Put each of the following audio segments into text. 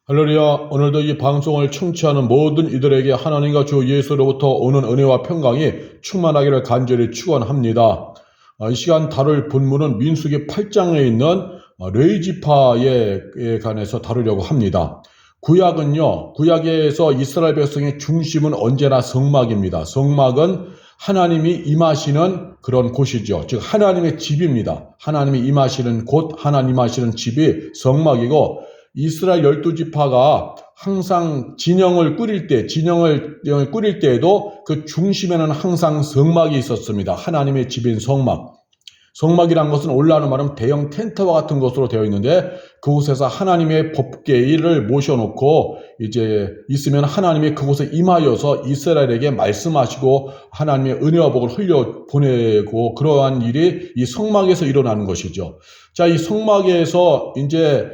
할렐루야. 오늘도 이 방송을 청취하는 모든 이들에게 하나님과 주 예수로부터 오는 은혜와 평강이 충만하기를 간절히 축원합니다. 이 시간 다룰 본문은 민수기 8장에 있는 레위지파에 관해서 다루려고 합니다. 구약에서 이스라엘 백성의 중심은 언제나 성막입니다. 성막은 하나님이 임하시는 그런 곳이죠. 즉 하나님의 집입니다. 하나님이 임하시는 곳, 하나님 임하시는 집이 성막이고, 이스라엘 12지파가 항상 진영을 꾸릴 때에도 그 중심에는 항상 성막이 있었습니다. 하나님의 집인 성막. 성막이란 것은 올라오는 말은 대형 텐트와 같은 것으로 되어 있는데, 그곳에서 하나님의 법궤를 모셔놓고 이제 있으면 하나님이 그곳에 임하여서 이스라엘에게 말씀하시고 하나님의 은혜와 복을 흘려보내고, 그러한 일이 이 성막에서 일어나는 것이죠. 자, 이 성막에서 이제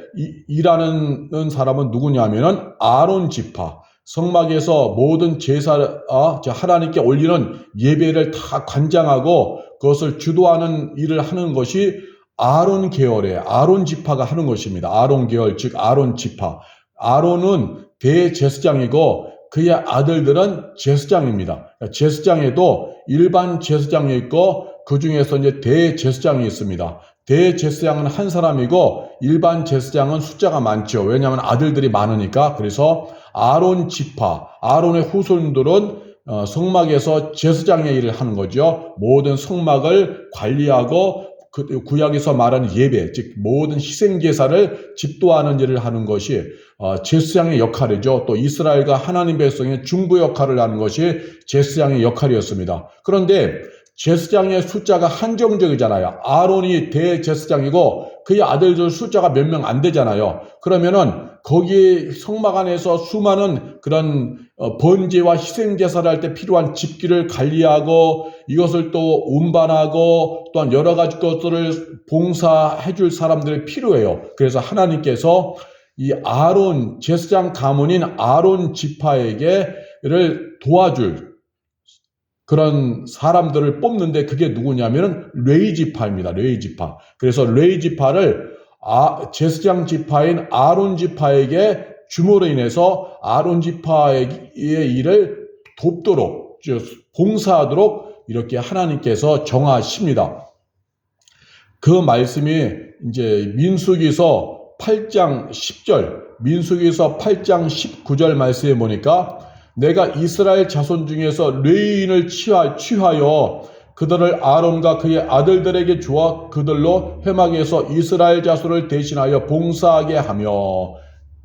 일하는 사람은 누구냐면은 아론 지파. 성막에서 모든 하나님께 올리는 예배를 다 관장하고 그것을 주도하는 일을 하는 것이 아론 계열의 아론 지파가 하는 것입니다. 아론 계열, 즉 아론 지파. 아론은 대제사장이고 그의 아들들은 제사장입니다. 제사장에도 일반 제사장이 있고 그 중에서 이제 대제사장이 있습니다. 대제사장은 한 사람이고 일반 제사장은 숫자가 많죠. 왜냐하면 아들들이 많으니까. 그래서 아론 지파, 아론의 후손들은 성막에서 제사장의 일을 하는 거죠. 모든 성막을 관리하고 구약에서 말하는 예배, 즉 모든 희생제사를 집도하는 일을 하는 것이 제사장의 역할이죠. 또 이스라엘과 하나님 백성의 중보 역할을 하는 것이 제사장의 역할이었습니다. 그런데 제사장의 숫자가 한정적이잖아요. 아론이 대제사장이고 그의 아들들 숫자가 몇 명 안 되잖아요. 그러면은 거기 성막 안에서 수많은 그런 번제와 희생제사를 할 때 필요한 집기를 관리하고 이것을 또 운반하고 또한 여러 가지 것들을 봉사해 줄 사람들이 필요해요. 그래서 하나님께서 이 아론, 제사장 가문인 아론 지파에게를 도와줄 그런 사람들을 뽑는데, 그게 누구냐면은 레위지파입니다. 레위지파. 그래서 레위지파를 제사장 지파인 아론 지파에게 줌으로 인해서 아론 지파의 일을 돕도록, 봉사하도록 이렇게 하나님께서 정하십니다. 그 말씀이 이제 민수기서 8장 10절, 민수기서 8장 19절 말씀에 보니까, 내가 이스라엘 자손 중에서 레위인을 취하여 그들을 아론과 그의 아들들에게 주어 그들로 회막에서 이스라엘 자손을 대신하여 봉사하게 하며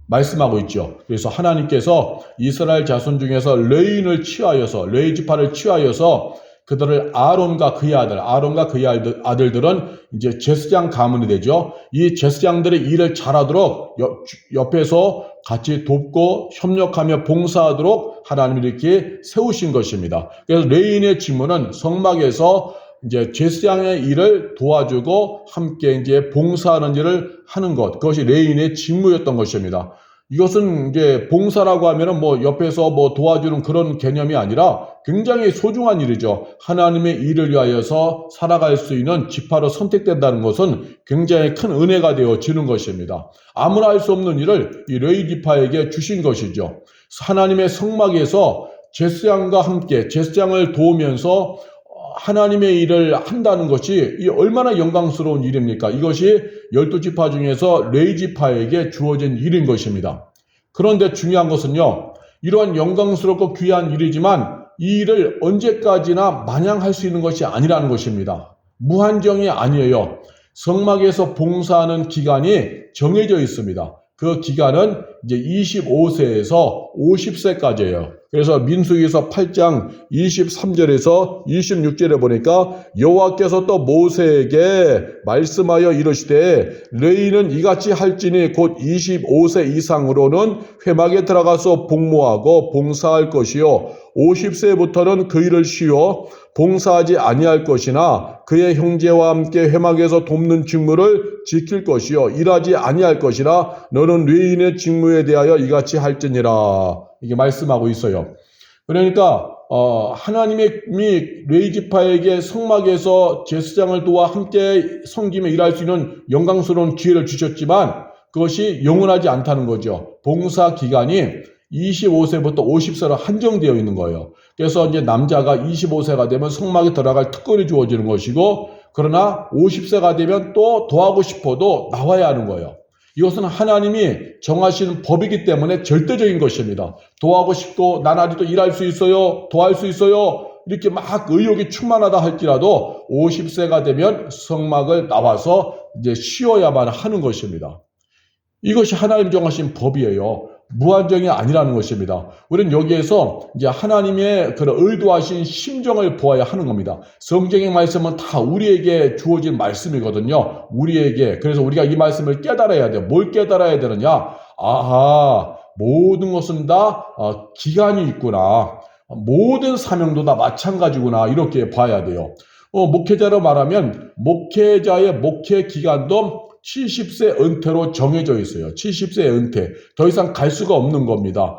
말씀하고 있죠. 그래서 하나님께서 이스라엘 자손 중에서 레위인을 취하여서, 레위 지파를 취하여서 그들을 아론과 그의 아들들은 이제 제사장 가문이 되죠. 이 제사장들의 일을 잘하도록 옆에서 같이 돕고 협력하며 봉사하도록 하나님이 이렇게 세우신 것입니다. 그래서 레위인의 직무는 성막에서 이제 제사장의 일을 도와주고 함께 이제 봉사하는 일을 하는 것, 그것이 레위인의 직무였던 것입니다. 이것은 이제 봉사라고 하면은 옆에서 도와주는 그런 개념이 아니라 굉장히 소중한 일이죠. 하나님의 일을 위하여서 살아갈 수 있는 지파로 선택된다는 것은 굉장히 큰 은혜가 되어지는 것입니다. 아무나 할 수 없는 일을 이 레위 지파에게 주신 것이죠. 하나님의 성막에서 제사장과 함께 제사장을 도우면서 하나님의 일을 한다는 것이 얼마나 영광스러운 일입니까? 이것이 12지파 중에서 레위 지파에게 주어진 일인 것입니다. 그런데 중요한 것은요, 이러한 영광스럽고 귀한 일이지만 이 일을 언제까지나 마냥 할 수 있는 것이 아니라는 것입니다. 무한정이 아니에요. 성막에서 봉사하는 기간이 정해져 있습니다. 그 기간은 이제 25세에서 50세까지예요. 그래서 민수기서 8장 23절에서 26절에 보니까 여호와께서 또 모세에게 말씀하여 이르시되 레위인은 이같이 할지니 곧 25세 이상으로는 회막에 들어가서 복무하고 봉사할 것이요 50세부터는 그 일을 쉬어 봉사하지 아니할 것이나 그의 형제와 함께 회막에서 돕는 직무를 지킬 것이요 일하지 아니할 것이라 너는 레위인의 직무에 대하여 이같이 할지니라. 이게 말씀하고 있어요. 그러니까 하나님이 레위 지파에게 성막에서 제사장을 도와 함께 섬기며 일할 수 있는 영광스러운 기회를 주셨지만, 그것이 영원하지 않다는 거죠. 봉사 기간이 25세부터 50세로 한정되어 있는 거예요. 그래서 이제 남자가 25세가 되면 성막에 들어갈 특권이 주어지는 것이고, 그러나 50세가 되면 또 더하고 싶어도 나와야 하는 거예요. 이것은 하나님이 정하신 법이기 때문에 절대적인 것입니다. 더하고 싶고 난 아직도 일할 수 있어요. 더할 수 있어요. 이렇게 막 의욕이 충만하다 할지라도 50세가 되면 성막을 나와서 이제 쉬어야만 하는 것입니다. 이것이 하나님 정하신 법이에요. 무한정이 아니라는 것입니다. 우리는 여기에서 이제 하나님의 그런 의도하신 심정을 보아야 하는 겁니다. 성경의 말씀은 다 우리에게 주어진 말씀이거든요. 우리에게. 그래서 우리가 이 말씀을 깨달아야 돼요. 뭘 깨달아야 되느냐? 아하, 모든 것은 다 기간이 있구나. 모든 사명도 다 마찬가지구나. 이렇게 봐야 돼요. 목회자로 말하면 목회자의 목회 기간도 70세 은퇴로 정해져 있어요. 70세 은퇴. 더 이상 갈 수가 없는 겁니다.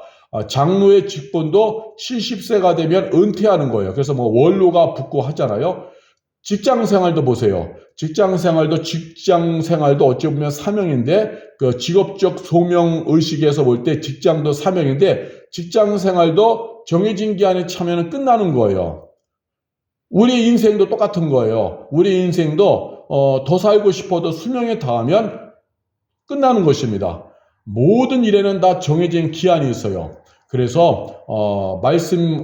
장로의 직분도 70세가 되면 은퇴하는 거예요. 그래서 뭐 원로가 붙고 하잖아요. 직장 생활도 보세요. 직장 생활도 어찌 보면 사명인데, 그 직업적 소명 의식에서 볼 때 직장도 사명인데, 직장 생활도 정해진 기한에 차면 끝나는 거예요. 우리 인생도 똑같은 거예요. 우리 인생도 더 살고 싶어도 수명에 닿으면 끝나는 것입니다. 모든 일에는 다 정해진 기한이 있어요. 그래서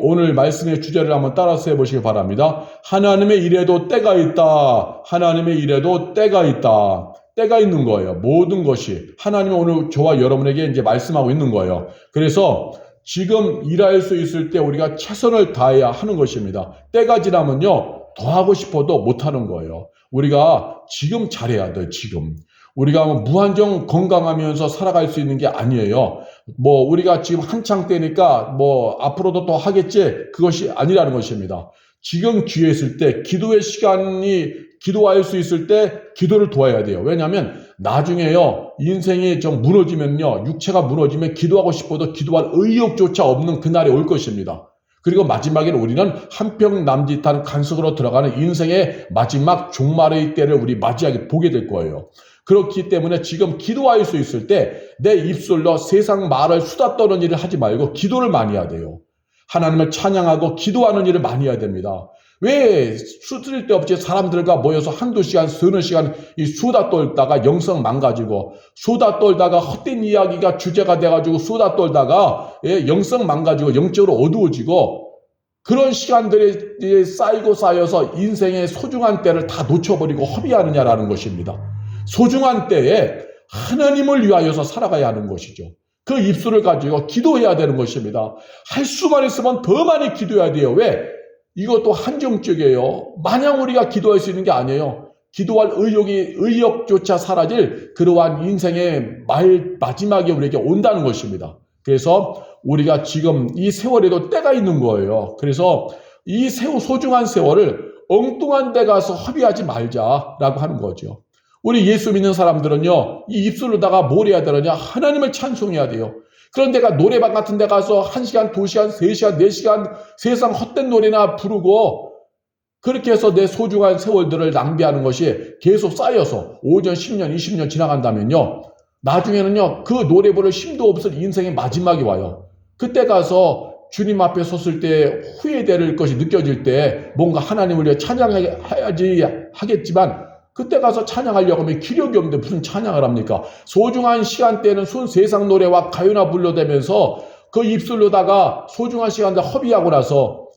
오늘 말씀의 주제를 한번 따라서 해보시기 바랍니다. 하나님의 일에도 때가 있다. 하나님의 일에도 때가 있다. 때가 있는 거예요. 모든 것이 하나님은 오늘 저와 여러분에게 이제 말씀하고 있는 거예요. 그래서 지금 일할 수 있을 때 우리가 최선을 다해야 하는 것입니다. 때가 지나면요, 더 하고 싶어도 못하는 거예요. 우리가 지금 잘해야 돼요. 지금. 우리가 무한정 건강하면서 살아갈 수 있는 게 아니에요. 우리가 지금 한창 때니까 앞으로도 또 하겠지, 그것이 아니라는 것입니다. 지금 기회 있을 때, 기도할 수 있을 때 기도를 도와야 돼요. 왜냐하면 나중에요, 인생이 좀 무너지면요, 육체가 무너지면 기도하고 싶어도 기도할 의욕조차 없는 그날이 올 것입니다. 그리고 마지막에는 우리는 한평 남짓한 간석으로 들어가는 인생의 마지막 종말의 때를 우리 맞이하게 보게 될 거예요. 그렇기 때문에 지금 기도할 수 있을 때 내 입술로 세상 말을 수다 떠는 일을 하지 말고 기도를 많이 해야 돼요. 하나님을 찬양하고 기도하는 일을 많이 해야 됩니다. 왜 쓸데없이 사람들과 모여서 한두 시간, 서너 시간 수다 떨다가 영성 망가지고, 수다 떨다가 헛된 이야기가 주제가 돼가지고 수다 떨다가 영성 망가지고 영적으로 어두워지고, 그런 시간들이 쌓여서 인생의 소중한 때를 다 놓쳐버리고 허비하느냐라는 것입니다. 소중한 때에 하나님을 위하여서 살아가야 하는 것이죠. 그 입술을 가지고 기도해야 되는 것입니다. 할 수만 있으면 더 많이 기도해야 돼요. 왜? 이것도 한정적이에요. 마냥 우리가 기도할 수 있는 게 아니에요. 기도할 의욕조차 사라질 그러한 인생의 마지막에 우리에게 온다는 것입니다. 그래서 우리가 지금 이 세월에도 때가 있는 거예요. 그래서 이 소중한 세월을 엉뚱한 데 가서 허비하지 말자라고 하는 거죠. 우리 예수 믿는 사람들은요, 이 입술로다가 뭘 해야 되느냐? 하나님을 찬송해야 돼요. 그런 데가 노래방 같은 데 가서 1시간, 2시간, 3시간, 4시간 세상 헛된 노래나 부르고, 그렇게 해서 내 소중한 세월들을 낭비하는 것이 계속 쌓여서 5년, 10년, 20년 지나간다면요, 나중에는요, 그 노래 부를 힘도 없을 인생의 마지막이 와요. 그때 가서 주님 앞에 섰을 때 후회될 것이 느껴질 때 뭔가 하나님을 위해 찬양해야지 하겠지만, 그때 가서 찬양하려고 하면 기력이 없는데 무슨 찬양을 합니까? 소중한 시간대는 순 세상 노래와 가요나 불러대면서 그 입술로다가 소중한 시간대 허비하고 나서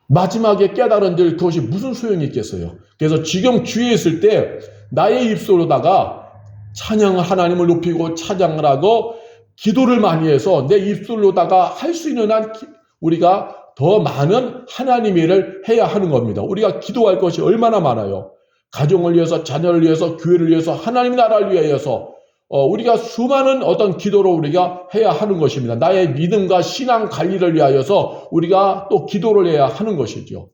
마지막에 깨달은들 그것이 무슨 소용이 있겠어요? 그래서 지금 기회 있을 때 나의 입술로다가 찬양을, 하나님을 높이고 찬양을 하고 기도를 많이 해서 내 입술로다가 할 수 있는 한 우리가 더 많은 하나님의 일을 해야 하는 겁니다. 우리가 기도할 것이 얼마나 많아요. 가정을 위해서, 자녀를 위해서, 교회를 위해서, 하나님의 나라를 위해서 우리가 수많은 어떤 기도로 우리가 해야 하는 것입니다. 나의 믿음과 신앙 관리를 위하여서 우리가 또 기도를 해야 하는 것이죠.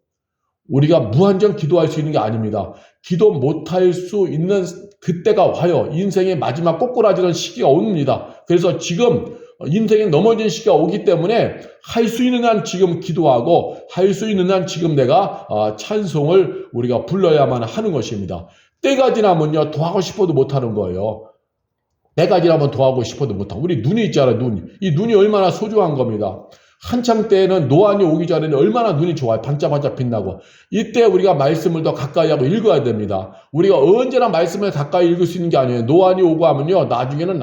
우리가 무한정 기도할 수 있는 게 아닙니다. 기도 못할 수 있는 그때가 와요. 인생의 마지막 꼬꾸라지는 시기가 옵니다. 그래서 지금 인생에 넘어진 시기가 오기 때문에 할 수 있는 한 지금 기도하고 할 수 있는 한 지금 내가 찬송을 우리가 불러야만 하는 것입니다. 때가 지나면요, 더 하고 싶어도 못하는 거예요. 100가지라면 더하고 싶어도 못하고. 우리 눈이 있잖아요, 눈. 이 눈이 얼마나 소중한 겁니다. 한창 때에는 노안이 오기 전에는 얼마나 눈이 좋아요. 반짝반짝 빛나고. 이때 우리가 말씀을 더 가까이 하고 읽어야 됩니다. 우리가 언제나 말씀을 가까이 읽을 수 있는 게 아니에요. 노안이 오고 하면요, 나중에는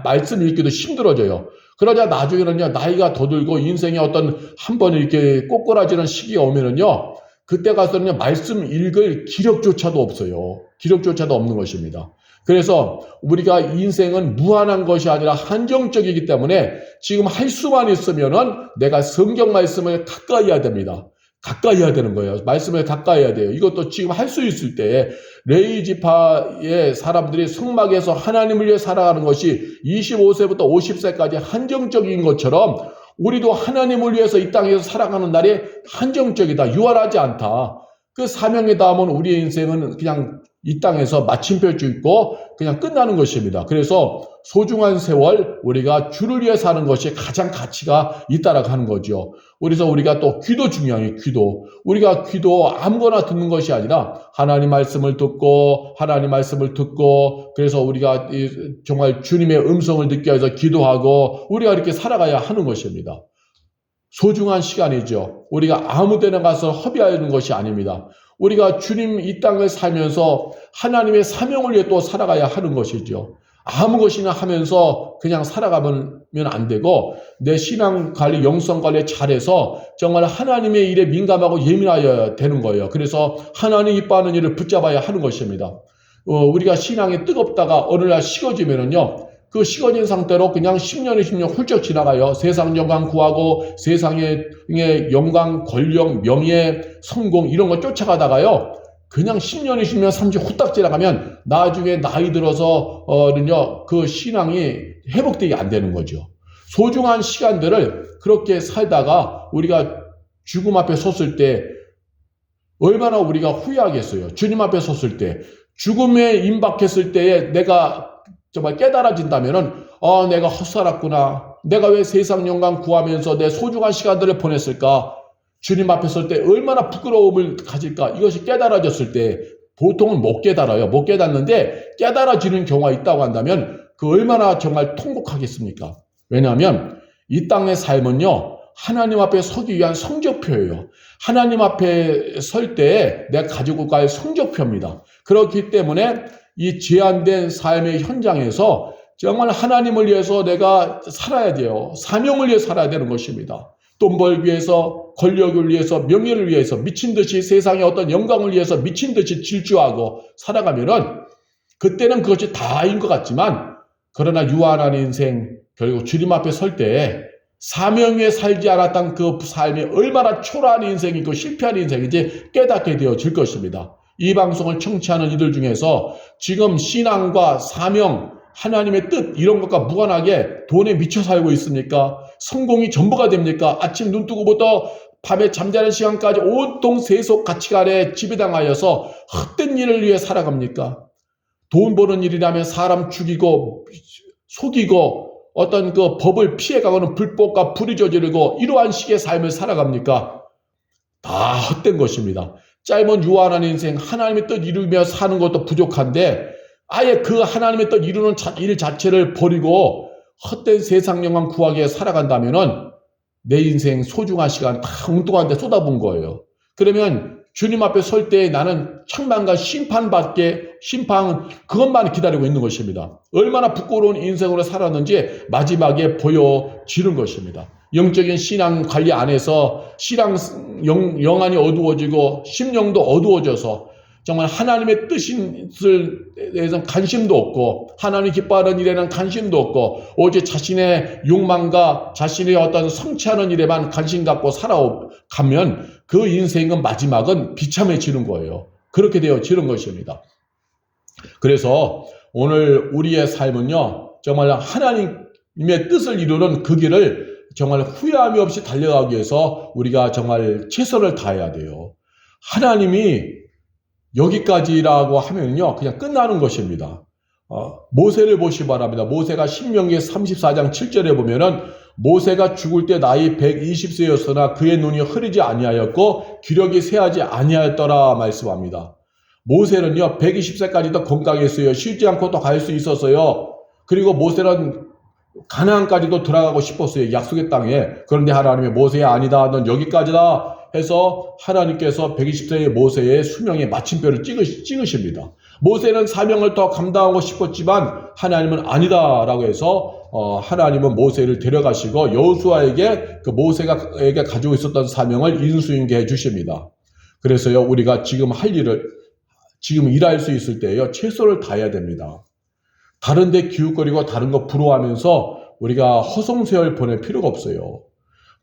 말씀 읽기도 힘들어져요. 그러자 나중에는요, 나이가 더 들고 인생에 어떤 한번 이렇게 꼬꾸라지는 시기가 오면은요, 그때 가서는요, 말씀 읽을 기력조차도 없어요. 기력조차도 없는 것입니다. 그래서 우리가 인생은 무한한 것이 아니라 한정적이기 때문에 지금 할 수만 있으면은 내가 성경 말씀을 가까이 해야 됩니다. 가까이 해야 되는 거예요. 말씀을 가까이 해야 돼요. 이것도 지금 할 수 있을 때 레위 지파의 사람들이 성막에서 하나님을 위해 살아가는 것이 25세부터 50세까지 한정적인 것처럼 우리도 하나님을 위해서 이 땅에서 살아가는 날이 한정적이다. 유한하지 않다. 그 사명에 닿으면 우리의 인생은 그냥 이 땅에서 마침표 찍고 그냥 끝나는 것입니다. 그래서 소중한 세월 우리가 주를 위해 사는 것이 가장 가치가 있다라고 하는 거죠. 그래서 우리가 또 귀도 중요해요. 귀도. 우리가 귀도 아무거나 듣는 것이 아니라 하나님 말씀을 듣고 그래서 우리가 정말 주님의 음성을 듣기 위해서 기도하고 우리가 이렇게 살아가야 하는 것입니다. 소중한 시간이죠. 우리가 아무 데나 가서 허비하는 것이 아닙니다. 우리가 주님 이 땅을 살면서 하나님의 사명을 위해 또 살아가야 하는 것이죠. 아무 것이나 하면서 그냥 살아가면 안 되고 내 신앙 관리, 영성 관리 잘해서 정말 하나님의 일에 민감하고 예민하여야 되는 거예요. 그래서 하나님 이뻐하는 일을 붙잡아야 하는 것입니다. 우리가 신앙이 뜨겁다가 어느 날 식어지면은요, 그 식어진 상태로 그냥 10년에 10년 훌쩍 지나가요. 세상 영광 구하고 세상의 영광, 권력, 명예, 성공 이런 거 쫓아가다가요. 그냥 10년, 20년, 30년 후딱 지나가면 나중에 나이 들어서는요. 그 신앙이 회복되게 안 되는 거죠. 소중한 시간들을 그렇게 살다가 우리가 죽음 앞에 섰을 때 얼마나 우리가 후회하겠어요. 주님 앞에 섰을 때 죽음에 임박했을 때에 내가 정말 깨달아진다면은 내가 헛살았구나. 내가 왜 세상 영광 구하면서 내 소중한 시간들을 보냈을까? 주님 앞에 설 때 얼마나 부끄러움을 가질까? 이것이 깨달아졌을 때 보통은 못 깨달아요. 못 깨닫는데 깨달아지는 경우가 있다고 한다면 그 얼마나 정말 통곡하겠습니까? 왜냐하면 이 땅의 삶은요. 하나님 앞에 서기 위한 성적표예요. 하나님 앞에 설 때 내가 가지고 갈 성적표입니다. 그렇기 때문에 이 제한된 삶의 현장에서 정말 하나님을 위해서 내가 살아야 돼요. 사명을 위해 살아야 되는 것입니다. 돈 벌기 위해서, 권력을 위해서, 명예를 위해서 미친 듯이 세상의 어떤 영광을 위해서 미친 듯이 질주하고 살아가면은 그때는 그것이 다인 것 같지만 그러나 유한한 인생, 결국 주님 앞에 설 때 사명 위에 살지 않았던 그 삶이 얼마나 초라한 인생이고 실패한 인생인지 깨닫게 되어질 것입니다. 이 방송을 청취하는 이들 중에서 지금 신앙과 사명, 하나님의 뜻 이런 것과 무관하게 돈에 미쳐 살고 있습니까? 성공이 전부가 됩니까? 아침 눈 뜨고부터 밤에 잠자는 시간까지 온통 세속 가치관에 지배당하여서 헛된 일을 위해 살아갑니까? 돈 버는 일이라면 사람 죽이고 속이고 어떤 그 법을 피해가고는 불법과 불의 저지르고 이러한 식의 삶을 살아갑니까? 다 헛된 것입니다. 짧은 유한한 인생 하나님의 뜻 이루며 사는 것도 부족한데 아예 그 하나님의 뜻 이루는 일 자체를 버리고 헛된 세상 영광 구하기 위해 살아간다면은 내 인생 소중한 시간 다 엉뚱한 데 쏟아본 거예요. 그러면 주님 앞에 설 때 나는 천만과 심판 그것만 기다리고 있는 것입니다. 얼마나 부끄러운 인생으로 살았는지 마지막에 보여지는 것입니다. 영적인 신앙 관리 안에서 신앙 영안이 어두워지고 심령도 어두워져서 정말 하나님의 뜻을 대해서 관심도 없고 하나님 기뻐하는 일에는 관심도 없고 오직 자신의 욕망과 자신의 어떤 성취하는 일에만 관심 갖고 살아가면 그 인생은 마지막은 비참해지는 거예요. 그렇게 되어지는 것입니다. 그래서 오늘 우리의 삶은요 정말 하나님의 뜻을 이루는 그 길을 정말 후회함이 없이 달려가기 위해서 우리가 정말 최선을 다해야 돼요. 하나님이 여기까지라고 하면요 그냥 끝나는 것입니다. 모세를 보시기 바랍니다. 모세가 신명기 34장 7절에 보면은 모세가 죽을 때 나이 120세였으나 그의 눈이 흐리지 아니하였고 기력이 쇠하지 아니하였더라 말씀합니다. 모세는요 120세까지도 건강했어요. 쉬지 않고 또 갈 수 있었어요. 그리고 모세는 가나안까지도 들어가고 싶었어요. 약속의 땅에. 그런데 하나님이 모세야 아니다. 넌 여기까지다 해서 하나님께서 120세의 모세의 수명의 마침표를 찍으십니다. 모세는 사명을 더 감당하고 싶었지만 하나님은 아니다라고 해서 하나님은 모세를 데려가시고 여호수아에게 그 모세에게 가지고 있었던 사명을 인수인계해 주십니다. 그래서요 우리가 지금 할 일을 지금 일할 수 있을 때요 최선을 다해야 됩니다. 다른 데 기웃거리고 다른 거 부러워하면서 우리가 허송세월 보낼 필요가 없어요.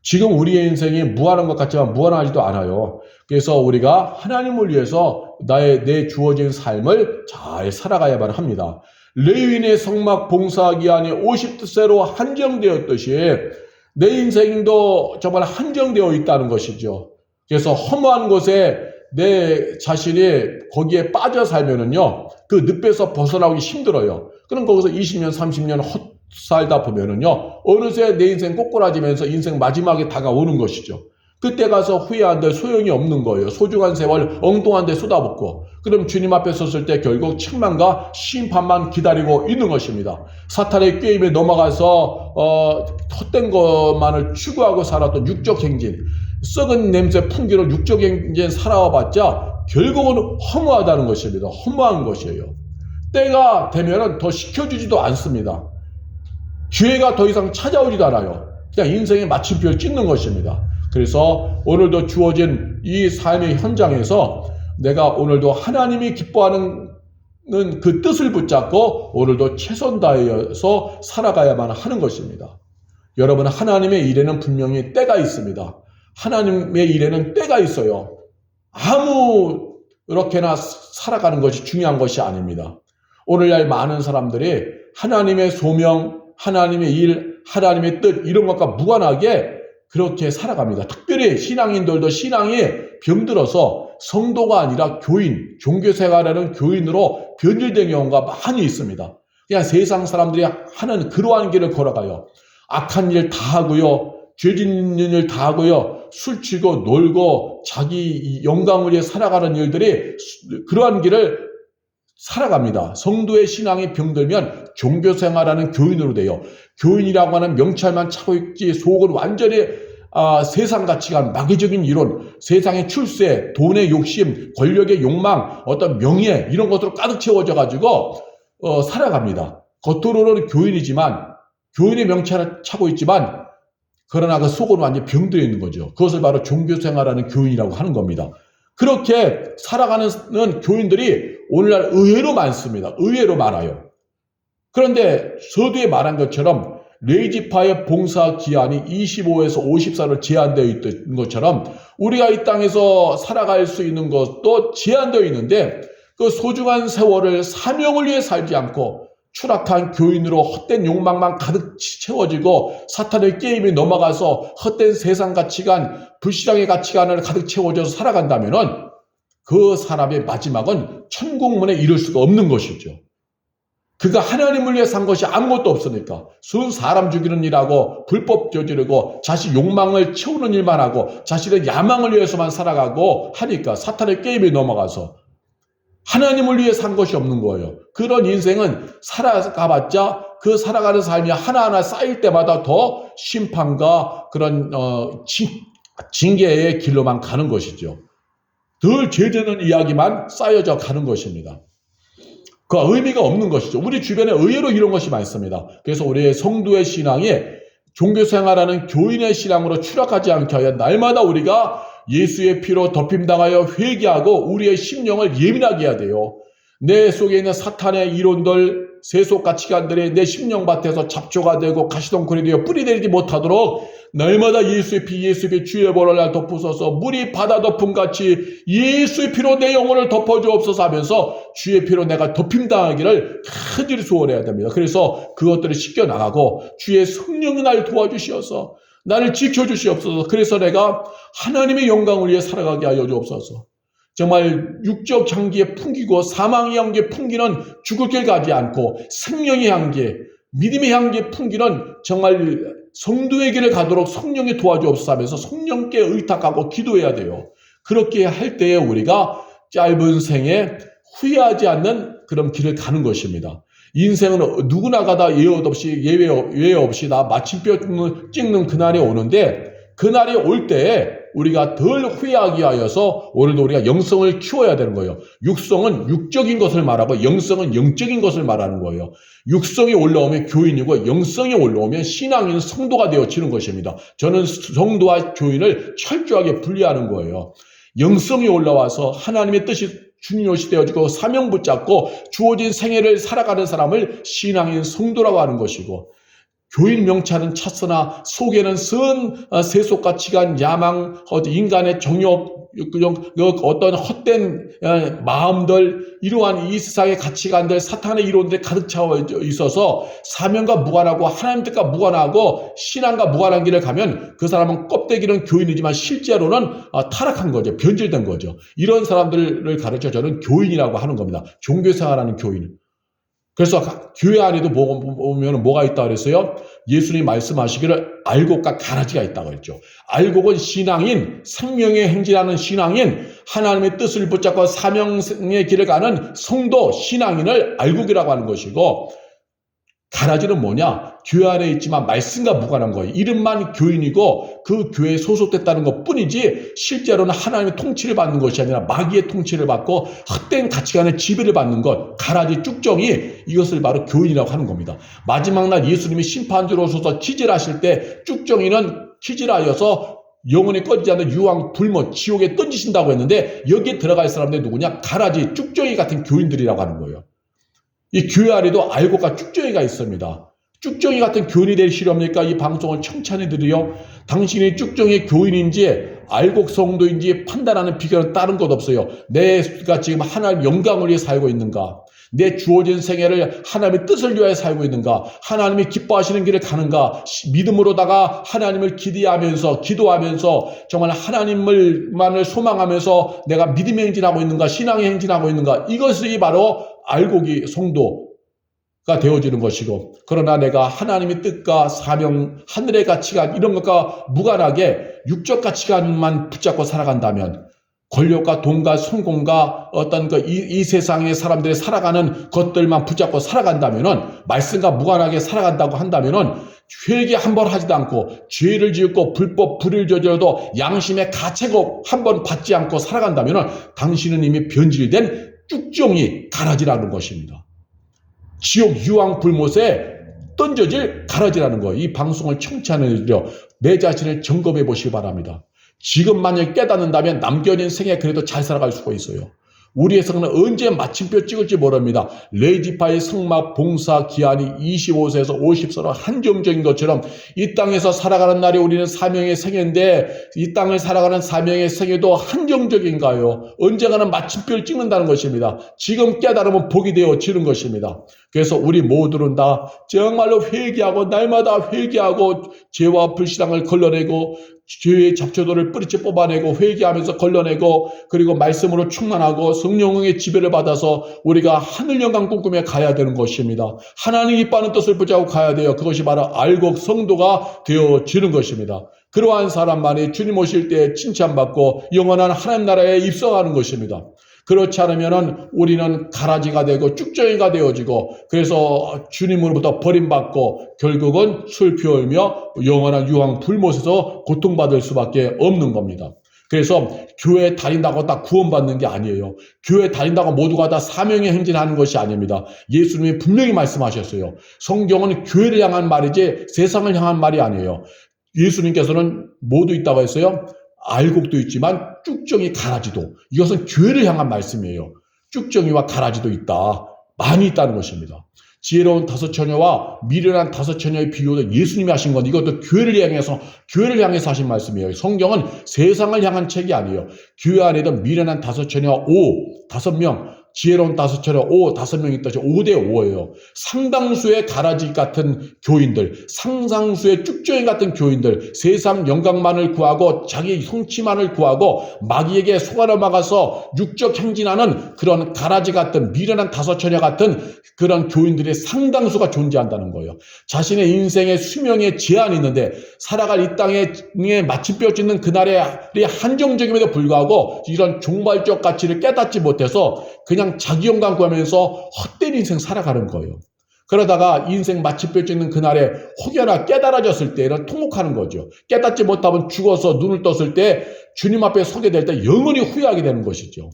지금 우리의 인생이 무한한 것 같지만 무한하지도 않아요. 그래서 우리가 하나님을 위해서 내 주어진 삶을 잘 살아가야만 합니다. 레위인의 성막 봉사 기한이 50세로 한정되었듯이 내 인생도 정말 한정되어 있다는 것이죠. 그래서 허무한 곳에 내 자신이 거기에 빠져 살면은요, 그 늪에서 벗어나기 힘들어요. 그럼 거기서 20년, 30년 살다 보면은요, 어느새 내 인생 꼬꾸라지면서 인생 마지막에 다가오는 것이죠. 그때 가서 후회한들 소용이 없는 거예요. 소중한 세월 엉뚱한 데 쏟아붓고. 그럼 주님 앞에 섰을 때 결국 책망과 심판만 기다리고 있는 것입니다. 사탄의 꾀임에 넘어가서 헛된 것만을 추구하고 살았던 육적 행진, 썩은 냄새 풍기로 육적 행진 살아와봤자 결국은 허무하다는 것입니다. 허무한 것이에요. 때가 되면은 더 시켜주지도 않습니다. 기회가 더 이상 찾아오지도 않아요. 그냥 인생의 마침표를 찍는 것입니다. 그래서 오늘도 주어진 이 삶의 현장에서 내가 오늘도 하나님이 기뻐하는 그 뜻을 붙잡고 오늘도 최선 다해서 살아가야만 하는 것입니다. 여러분, 하나님의 일에는 분명히 때가 있습니다. 하나님의 일에는 때가 있어요. 아무렇게나 살아가는 것이 중요한 것이 아닙니다. 오늘날 많은 사람들이 하나님의 소명, 하나님의 일, 하나님의 뜻 이런 것과 무관하게 그렇게 살아갑니다. 특별히 신앙인들도 신앙이 병들어서 성도가 아니라 교인, 종교생활하는 교인으로 변질된 경우가 많이 있습니다. 그냥 세상 사람들이 하는 그러한 길을 걸어가요. 악한 일 다 하고요. 죄 짓는 일 다 하고요. 술 취고 놀고 자기 영광을 위해 살아가는 일들이 그러한 길을 살아갑니다. 성도의 신앙이 병들면 종교생활하는 교인으로 돼요. 교인이라고 하는 명찰만 차고 있지 속은 완전히 세상 가치관, 마귀적인 이론, 세상의 출세, 돈의 욕심, 권력의 욕망, 어떤 명예 이런 것으로 가득 채워져 가지고 살아갑니다. 겉으로는 교인이지만 교인의 명찰을 차고 있지만 그러나 그 속은 완전히 병들어 있는 거죠. 그것을 바로 종교생활하는 교인이라고 하는 겁니다. 그렇게 살아가는 교인들이 오늘날 의외로 많습니다. 의외로 많아요. 그런데 서두에 말한 것처럼 레위지파의 봉사 기한이 25에서 54로 제한되어 있던 것처럼 우리가 이 땅에서 살아갈 수 있는 것도 제한되어 있는데 그 소중한 세월을 사명을 위해 살지 않고 추락한 교인으로 헛된 욕망만 가득 채워지고 사탄의 게임에 넘어가서 헛된 세상 가치관, 불신앙의 가치관을 가득 채워져서 살아간다면은 그 사람의 마지막은 천국문에 이를 수가 없는 것이죠. 그가 하나님을 위해 산 것이 아무것도 없으니까 순 사람 죽이는 일하고 불법 저지르고 자신 욕망을 채우는 일만 하고 자신의 야망을 위해서만 살아가고 하니까 사탄의 게임에 넘어가서 하나님을 위해 산 것이 없는 거예요. 그런 인생은 살아가봤자 그 살아가는 삶이 하나하나 쌓일 때마다 더 심판과 그런 징계의 길로만 가는 것이죠. 늘 죄되는 이야기만 쌓여져 가는 것입니다. 그 의미가 없는 것이죠. 우리 주변에 의외로 이런 것이 많습니다. 그래서 우리의 성도의 신앙이 종교생활하는 교인의 신앙으로 추락하지 않게 하여 날마다 우리가 예수의 피로 덮임당하여 회개하고 우리의 심령을 예민하게 해야 돼요. 내 속에 있는 사탄의 이론들, 세속 가치관들이 내 심령밭에서 잡초가 되고 가시덩굴이 되어 뿌리 내리지 못하도록 날마다 예수의 피 주의 보혈을 날 덮으소서 물이 바다 덮음같이 예수의 피로 내 영혼을 덮어주옵소서 하면서 주의 피로 내가 덮임당하기를 간절히 소원해야 됩니다. 그래서 그것들을 씻겨나가고 주의 성령이 날 도와주시어서 나를 지켜주시옵소서. 그래서 내가 하나님의 영광을 위해 살아가게 하여 주옵소서. 정말 육적 향기에 풍기고 사망의 향기에 풍기는 죽을 길 가지 않고 생명의 향기에 믿음의 향기에 풍기는 정말 성도의 길을 가도록 성령이 도와주옵소서 하면서 성령께 의탁하고 기도해야 돼요. 그렇게 할 때에 우리가 짧은 생에 후회하지 않는 그런 길을 가는 것입니다. 인생은 누구나 가다 예외 없이 다 마침표 찍는 그날이 오는데, 그날이 올 때 우리가 덜 후회하기 위하여서 오늘도 우리가 영성을 키워야 되는 거예요. 육성은 육적인 것을 말하고 영성은 영적인 것을 말하는 거예요. 육성이 올라오면 교인이고 영성이 올라오면 신앙인 성도가 되어지는 것입니다. 저는 성도와 교인을 철저하게 분리하는 거예요. 영성이 올라와서 하나님의 뜻이 주님옷이 되어지고 사명 붙잡고 주어진 생애를 살아가는 사람을 신앙인 성도라고 하는 것이고, 교인 명찰은 찼으나 속에는 세속과 치간 야망, 인간의 정욕, 어떤 헛된 마음들, 이러한 이 세상의 가치관들, 사탄의 이론들이 가득 차고 있어서 사명과 무관하고 하나님 뜻과 무관하고 신앙과 무관한 길을 가면 그 사람은 껍데기는 교인이지만 실제로는 타락한 거죠. 변질된 거죠. 이런 사람들을 가르쳐 저는 교인이라고 하는 겁니다. 종교생활하는 교인. 그래서 교회 안에도 보면 뭐가 있다고 그랬어요? 예수님이 말씀하시기를 알곡과 가라지가 있다고 그랬죠. 알곡은 신앙인, 생명의 행진하는 신앙인, 하나님의 뜻을 붙잡고 사명의 길을 가는 성도, 신앙인을 알곡이라고 하는 것이고, 가라지는 뭐냐? 교회 안에 있지만 말씀과 무관한 거예요. 이름만 교인이고 그 교회에 소속됐다는 것 뿐이지 실제로는 하나님의 통치를 받는 것이 아니라 마귀의 통치를 받고 헛된 가치관의 지배를 받는 것, 가라지 쭉정이, 이것을 바로 교인이라고 하는 겁니다. 마지막 날 예수님이 심판주로 오셔서 치질하실 때 쭉정이는 치질하여서 영원히 꺼지지 않는 유황 불못 지옥에 던지신다고 했는데, 여기에 들어갈 사람들이 누구냐? 가라지 쭉정이 같은 교인들이라고 하는 거예요. 이 교회 안에도 알곡과 쭉정이가 있습니다. 쭉정이 같은 교인이 될 시렵니까? 이 방송을 청찬해드려 당신이 쭉정이 교인인지 알곡 성도인지 판단하는 비결은 다른 것 없어요. 내가 지금 하나님 영광을 위해 살고 있는가? 내 주어진 생애를 하나님의 뜻을 위하여 살고 있는가? 하나님이 기뻐하시는 길을 가는가? 믿음으로다가 하나님을 기도하면서 정말 하나님만을 소망하면서 내가 믿음의 행진하고 있는가? 신앙의 행진하고 있는가? 이것이 바로 알곡이 성도가 되어지는 것이고, 그러나 내가 하나님의 뜻과 사명, 하늘의 가치관 이런 것과 무관하게 육적 가치관만 붙잡고 살아간다면, 권력과 돈과 성공과 어떤 이 세상의 사람들이 살아가는 것들만 붙잡고 살아간다면은, 말씀과 무관하게 살아간다고 한다면은, 회개 한 번 하지도 않고 죄를 지었고 불법 불을 저질러도 양심의 가책업 한 번 받지 않고 살아간다면은 당신은 이미 변질된 쭉정이 가라지라는 것입니다. 지옥 유황 불못에 던져질 가라지라는 거예요. 이 방송을 청취하는 내 자신을 점검해 보시기 바랍니다. 지금 만약 깨닫는다면 남겨진 생에 그래도 잘 살아갈 수가 있어요. 우리의 성은 언제 마침표 찍을지 모릅니다. 레지파의 성막 봉사 기한이 25세에서 50세로 한정적인 것처럼 이 땅에서 살아가는 날이 우리는 사명의 생애인데, 이 땅을 살아가는 사명의 생애도 한정적인가요? 언젠가는 마침표를 찍는다는 것입니다. 지금 깨달으면 복이 되어지는 것입니다. 그래서 우리 모두는 다 정말로 회개하고 날마다 회개하고 죄와 불신앙을 걸러내고 죄의 잡초들을 뿌리째 뽑아내고 회개하면서 걸러내고, 그리고 말씀으로 충만하고 성령의 지배를 받아서 우리가 하늘 영광 꿈꾸며 가야 되는 것입니다. 하나님 기뻐하는 뜻을 붙잡고 가야 돼요. 그것이 바로 알곡 성도가 되어지는 것입니다. 그러한 사람만이 주님 오실 때 칭찬받고 영원한 하나님 나라에 입성하는 것입니다. 그렇지 않으면 우리는 가라지가 되고 쭉정이가 되어지고, 그래서 주님으로부터 버림받고 결국은 슬피 울며 영원한 유황 불못에서 고통받을 수밖에 없는 겁니다. 그래서 교회 다닌다고 다 구원받는 게 아니에요. 교회 다닌다고 모두가 다 사명의 행진하는 것이 아닙니다. 예수님이 분명히 말씀하셨어요. 성경은 교회를 향한 말이지 세상을 향한 말이 아니에요. 예수님께서는 뭐도 있다고 했어요? 알곡도 있지만 쭉정이 가라지도, 이것은 교회를 향한 말씀이에요. 쭉정이와 가라지도 있다, 많이 있다는 것입니다. 지혜로운 다섯 처녀와 미련한 다섯 처녀의 비유도 예수님이 하신 건데, 이것도 교회를 향해서 하신 말씀이에요. 성경은 세상을 향한 책이 아니에요. 교회 안에도 미련한 다섯 처녀와 다섯 명, 지혜로운 다섯 처녀 5명 있다. 5대 5예요. 상당수의 가라지 같은 교인들, 상당수의 쭉정이 같은 교인들, 세상 영광만을 구하고 자기 성취만을 구하고 마귀에게 속아려 막아서 육적 행진하는 그런 가라지 같은 미련한 다섯 처녀 같은 그런 교인들의 상당수가 존재한다는 거예요. 자신의 인생의 수명에 제한이 있는데 살아갈 이 땅에 마침표 찍는 그날의 한정적임에도 불구하고 이런 종말적 가치를 깨닫지 못해서 그냥 자기 영광 구하면서 헛된 인생 살아가는 거예요. 그러다가 인생 마침표 찍는 그날에 혹여나 깨달아졌을 때 이런 통곡하는 거죠. 깨닫지 못하면 죽어서 눈을 떴을 때 주님 앞에 서게 될 때 영원히 후회하게 되는 것이죠.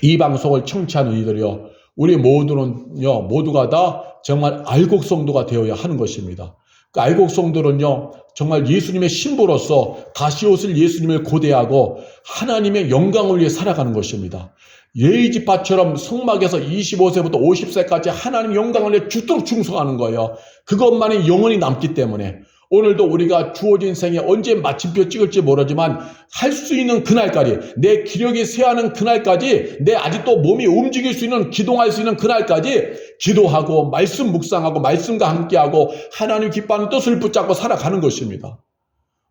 이 방송을 청취하는 이들이요, 우리 모두가 다 정말 알곡성도가 되어야 하는 것입니다. 그 알곡성도는요, 정말 예수님의 신부로서 다시 오실 예수님을 고대하고 하나님의 영광을 위해 살아가는 것입니다. 레위지파처럼 성막에서 25세부터 50세까지 하나님 영광을 위해 죽도록 충성하는 거예요. 그것만이 영원히 남기 때문에 오늘도 우리가 주어진 생에 언제 마침표 찍을지 모르지만 할 수 있는 그날까지, 내 기력이 쇠하는 그날까지, 내 아직도 몸이 움직일 수 있는, 기동할 수 있는 그날까지 기도하고 말씀 묵상하고 말씀과 함께하고 하나님 기뻐하는 뜻을 붙잡고 살아가는 것입니다.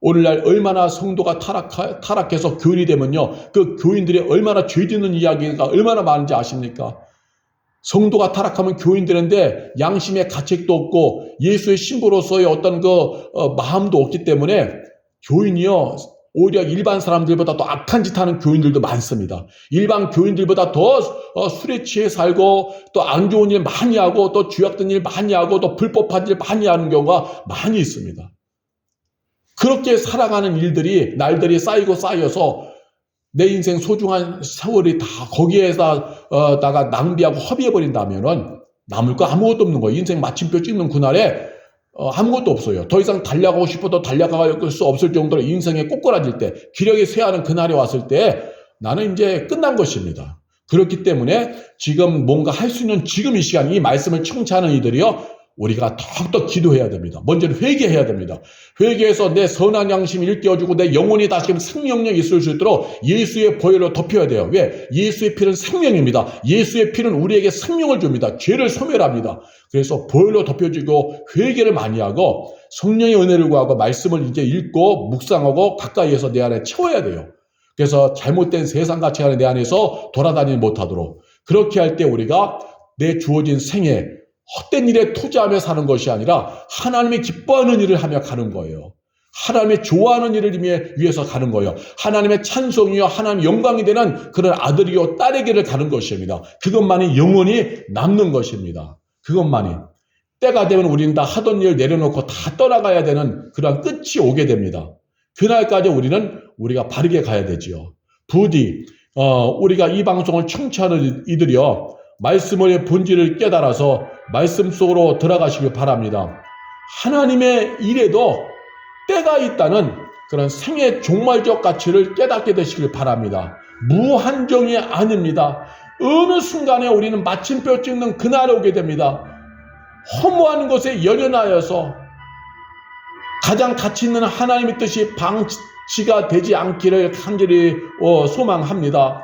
오늘날 얼마나 성도가 타락해서 교인이 되면요, 그 교인들이 얼마나 죄짓는 이야기가 얼마나 많은지 아십니까? 성도가 타락하면 교인 되는데 양심의 가책도 없고 예수의 신부로서의 어떤 마음도 없기 때문에 교인이요, 오히려 일반 사람들보다 더 악한 짓 하는 교인들도 많습니다. 일반 교인들보다 더 술에 취해 살고 또 안 좋은 일 많이 하고 또 죄악된 일 많이 하고 또 불법한 일 많이 하는 경우가 많이 있습니다. 그렇게 살아가는 날들이 쌓여서 내 인생 소중한 세월이 다 거기에다가 낭비하고 허비해버린다면은 남을 거 아무것도 없는 거예요. 인생 마침표 찍는 그날에 아무것도 없어요. 더 이상 달려가고 싶어도 달려갈 수 없을 정도로 인생에 꼬꾸라질 때, 기력이 쇠하는 그날이 왔을 때 나는 이제 끝난 것입니다. 그렇기 때문에 지금 뭔가 할 수 있는 지금 이 시간, 이 말씀을 청취하는 이들이요, 우리가 더욱더 기도해야 됩니다. 먼저는 회개해야 됩니다. 회개해서 내 선한 양심이 일깨워주고 내 영혼이 다시금 생명력이 있을 수 있도록 예수의 보혈로 덮여야 돼요. 왜? 예수의 피는 생명입니다. 예수의 피는 우리에게 생명을 줍니다. 죄를 소멸합니다. 그래서 보혈로 덮여주고 회개를 많이 하고 성령의 은혜를 구하고 말씀을 이제 읽고 묵상하고 가까이에서 내 안에 채워야 돼요. 그래서 잘못된 세상 가치관이 내 안에서 돌아다니지 못하도록, 그렇게 할 때 우리가 내 주어진 생에 헛된 일에 투자하며 사는 것이 아니라 하나님이 기뻐하는 일을 하며 가는 거예요. 하나님이 좋아하는 일을 위해서 가는 거예요. 하나님의 찬송이요, 하나님 영광이 되는 그런 아들이요 딸에게를 가는 것입니다. 그것만이 영원히 남는 것입니다. 그것만이. 때가 되면 우리는 다 하던 일 내려놓고 다 떠나가야 되는 그런 끝이 오게 됩니다. 그날까지 우리가 바르게 가야 되지요. 부디 우리가 이 방송을 청취하는 이들이요, 말씀의 본질을 깨달아서 말씀 속으로 들어가시길 바랍니다. 하나님의 일에도 때가 있다는 그런 생의 종말적 가치를 깨닫게 되시길 바랍니다. 무한정이 아닙니다. 어느 순간에 우리는 마침표 찍는 그날에 오게 됩니다. 허무한 것에 연연하여서 가장 가치 있는 하나님의 뜻이 방치가 되지 않기를 간절히 소망합니다.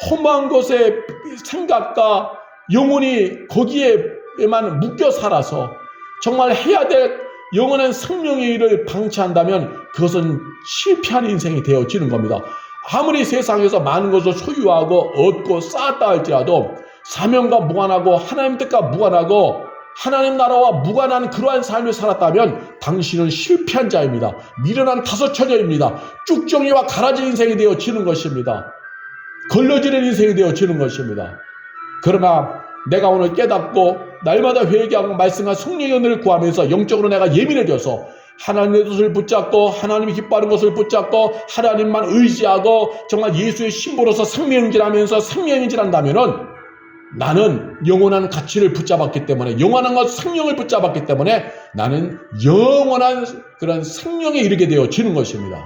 허무한 것의 생각과 영혼이 거기에만 묶여 살아서 정말 해야 될 영원한 생명의 일을 방치한다면 그것은 실패한 인생이 되어지는 겁니다. 아무리 세상에서 많은 것을 소유하고 얻고 쌓았다 할지라도 사명과 무관하고 하나님 뜻과 무관하고 하나님 나라와 무관한 그러한 삶을 살았다면 당신은 실패한 자입니다. 미련한 다섯 처녀입니다. 쭉정이와 가라지 인생이 되어지는 것입니다. 걸러지는 인생이 되어지는 것입니다. 그러나 내가 오늘 깨닫고 날마다 회개하고 말씀과 성령의 은혜를 구하면서 영적으로 내가 예민해져서 하나님의 뜻을 붙잡고 하나님이 기뻐하는 것을 붙잡고 하나님만 의지하고 정말 예수의 신부로서 생명인질하면서 생명인질한다면은 나는 영원한 가치를 붙잡았기 때문에, 영원한 것 생명을 붙잡았기 때문에 나는 영원한 그런 생명에 이르게 되어지는 것입니다.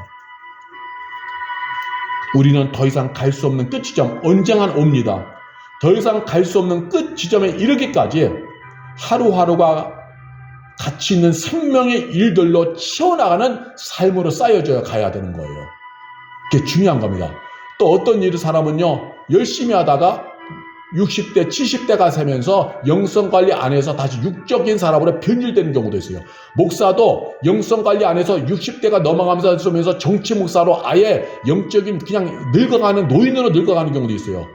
우리는 더 이상 갈 수 없는 끝 지점, 언젠간 옵니다. 더 이상 갈 수 없는 끝 지점에 이르기까지 하루하루가 가치 있는 생명의 일들로 채워나가는 삶으로 쌓여져 가야 되는 거예요. 그게 중요한 겁니다. 또 어떤 일을 사람은요, 열심히 하다가 60대, 70대가 되면서 영성관리 안 해서 다시 육적인 사람으로 변질되는 경우도 있어요. 목사도 영성관리 안 해서 60대가 넘어가면서 정치 목사로 아예 영적인 그냥 늙어가는 노인으로 늙어가는 경우도 있어요.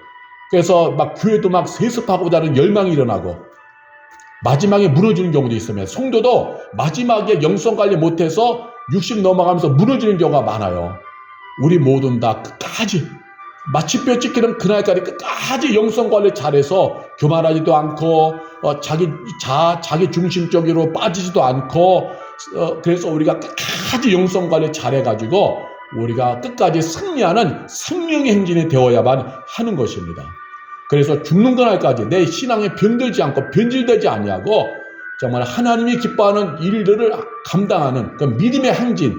그래서 막 교회도 막 세습하고자 는 열망이 일어나고 마지막에 무너지는 경우도 있습니다. 성도도 마지막에 영성관리 못해서 60 넘어가면서 무너지는 경우가 많아요. 우리 모두는 다 끝까지 마침표 찍히는 그날까지 끝까지 영성 관리 잘해서 교만하지도 않고 자기 중심적으로 빠지지도 않고 그래서 우리가 끝까지 영성 관리 잘해가지고 우리가 끝까지 승리하는 생명의 행진이 되어야만 하는 것입니다. 그래서 죽는 그날까지 내 신앙에 병들지 않고 변질되지 아니하고 정말 하나님이 기뻐하는 일들을 감당하는 그 믿음의 행진,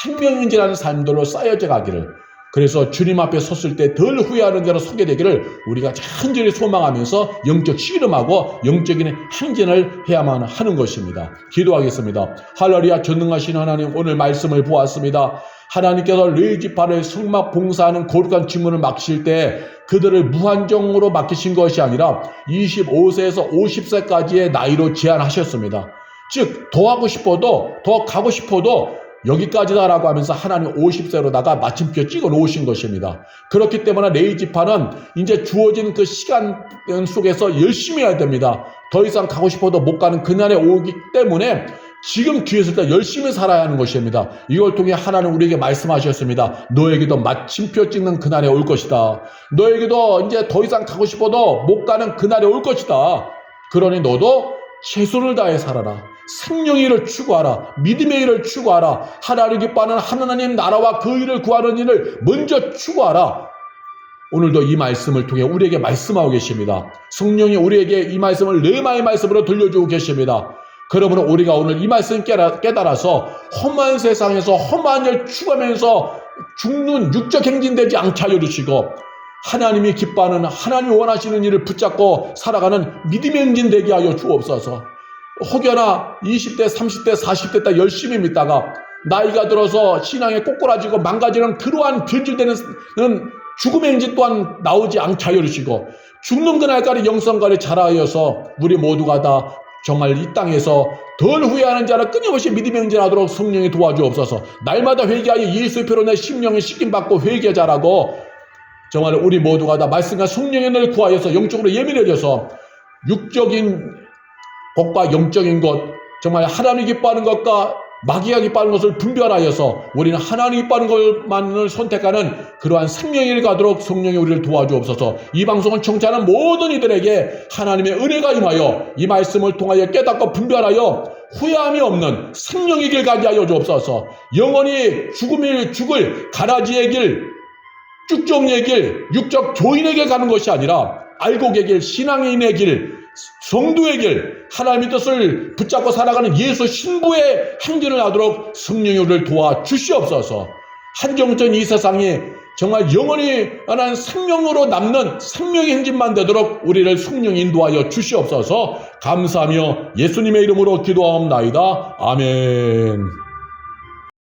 생명의 행진하는 삶들로 쌓여져 가기를, 그래서 주님 앞에 섰을 때 덜 후회하는 자로 서게 되기를 우리가 간절히 소망하면서 영적 씨름하고 영적인 행진을 해야만 하는 것입니다. 기도하겠습니다. 할렐루야. 전능하신 하나님, 오늘 말씀을 보았습니다. 하나님께서 레위지파를 성막 봉사하는 거룩한 직무를 맡기실 때 그들을 무한정으로 맡기신 것이 아니라 25세에서 50세까지의 나이로 제한하셨습니다. 즉 더 하고 싶어도, 더 가고 싶어도 여기까지다라고 하면서 하나님 50세로다가 마침표 찍어 놓으신 것입니다. 그렇기 때문에 레위지파는 이제 주어진 그 시간 속에서 열심히 해야 됩니다. 더 이상 가고 싶어도 못 가는 그날에 오기 때문에 지금 기회 있을 때 열심히 살아야 하는 것입니다. 이걸 통해 하나님 우리에게 말씀하셨습니다. 너에게도 마침표 찍는 그날에 올 것이다. 너에게도 이제 더 이상 가고 싶어도 못 가는 그날에 올 것이다. 그러니 너도 최선을 다해 살아라. 생명의 일을 추구하라. 믿음의 일을 추구하라. 하나님 기뻐하는 하나님 나라와 그 일을 구하는 일을 먼저 추구하라. 오늘도 이 말씀을 통해 우리에게 말씀하고 계십니다. 성령이 우리에게 이 말씀을 레마의 말씀으로 들려주고 계십니다. 그러므로 우리가 오늘 이 말씀 깨달아서 험한 세상에서 험한 일 추구하면서 죽는 육적 행진되지 않게 하여 주시고, 하나님이 기뻐하는 하나님이 원하시는 일을 붙잡고 살아가는 믿음의 행진 되게 하여 주옵소서. 혹여나 20대, 30대, 40대 때 열심히 믿다가 나이가 들어서 신앙에 꼬꾸라지고 망가지는 그러한 변질되는 죽음의 행진 또한 나오지 않게 하여 주시고, 죽는 그날까지 영성관리 잘하여서 우리 모두가 다 정말 이 땅에서 덜 후회하는 자를 끊임없이 믿음의 행진하도록 성령이 도와주옵소서. 날마다 회개하여 예수의 피로 내 심령이 씻김받고 회개자라고 정말 우리 모두가 다 말씀과 성령의 은혜를 구하여서 영적으로 예민해져서 육적인 것과 영적인 것, 정말 하나님이 기뻐하는 것과 마귀가 기뻐하는 것을 분별하여서 우리는 하나님이 기뻐하는 것만을 선택하는 그러한 생명의 일을 가도록 성령이 우리를 도와주옵소서. 이 방송을 청취하는 모든 이들에게 하나님의 은혜가 임하여 이 말씀을 통하여 깨닫고 분별하여 후회함이 없는 생명의 길 가게 하여 주옵소서. 영원히 죽을 가라지의 길, 쭉정의 길, 육적 교인에게 가는 것이 아니라 알곡의 길, 신앙인의 길, 성도의 길, 하나님의 뜻을 붙잡고 살아가는 예수 신부의 행진을 하도록 성령이 우리를 도와주시옵소서. 한정적인 이 세상이 정말 영원히 하나님 생명으로 남는 생명의 행진만 되도록 우리를 성령이 인도하여 주시옵소서. 감사하며 예수님의 이름으로 기도하옵나이다. 아멘.